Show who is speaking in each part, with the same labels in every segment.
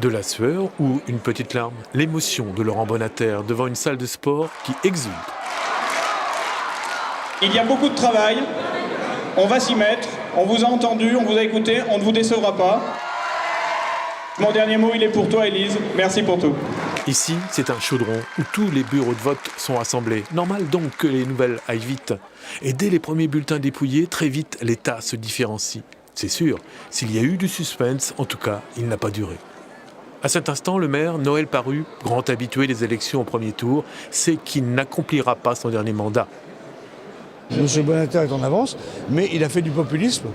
Speaker 1: De la sueur ou une petite larme? L'émotion de Laurent Bonnater devant une salle de sport qui exulte.
Speaker 2: Il y a beaucoup de travail, on va s'y mettre, on vous a entendu, on vous a écouté, on ne vous décevra pas. Mon dernier mot, il est pour toi, Élise. Merci pour tout.
Speaker 1: Ici, c'est un chaudron où tous les bureaux de vote sont assemblés. Normal donc que les nouvelles aillent vite. Et dès les premiers bulletins dépouillés, très vite, l'État se différencie. C'est sûr, s'il y a eu du suspense, en tout cas, il n'a pas duré. À cet instant, le maire, Noël Paru, grand habitué des élections au premier tour, sait qu'il n'accomplira pas son dernier mandat.
Speaker 3: M. Bonnater est en avance, mais il a fait du populisme.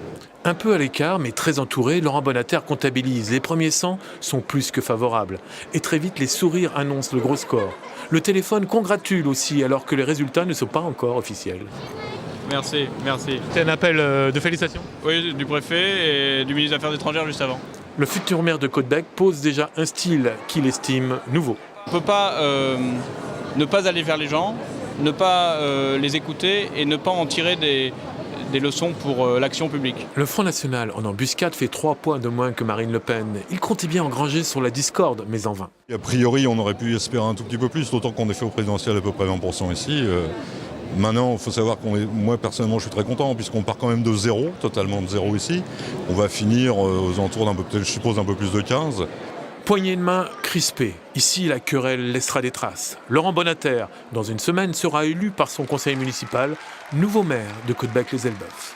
Speaker 1: Un peu à l'écart, mais très entouré, Laurent Bonnater comptabilise. Les premiers 100 sont plus que favorables. Et très vite, les sourires annoncent le gros score. Le téléphone congratule aussi, alors que les résultats ne sont pas encore officiels.
Speaker 4: Merci, merci.
Speaker 1: C'est un appel de félicitations.
Speaker 4: Oui, du préfet et du ministre des Affaires étrangères juste avant.
Speaker 1: Le futur maire de Caudebec pose déjà un style qu'il estime nouveau.
Speaker 4: On ne peut pas ne pas aller vers les gens, ne pas les écouter et ne pas en tirer des leçons pour l'action publique.
Speaker 1: Le Front National, en embuscade, fait 3 points de moins que Marine Le Pen. Il comptait bien engranger sur la discorde, mais en vain.
Speaker 5: A priori, on aurait pu espérer un tout petit peu plus, d'autant qu'on est fait au présidentiel à peu près 20% ici. Maintenant, il faut savoir moi personnellement, je suis très content, puisqu'on part quand même de zéro, totalement de zéro ici. On va finir aux alentours d'un peu, peut-être, je suppose, un peu plus de 15.
Speaker 1: Poignée de main crispée. Ici, la querelle laissera des traces. Laurent Bonnater, dans une semaine, sera élu par son conseil municipal, nouveau maire de Caudebec-les-Elbeuf.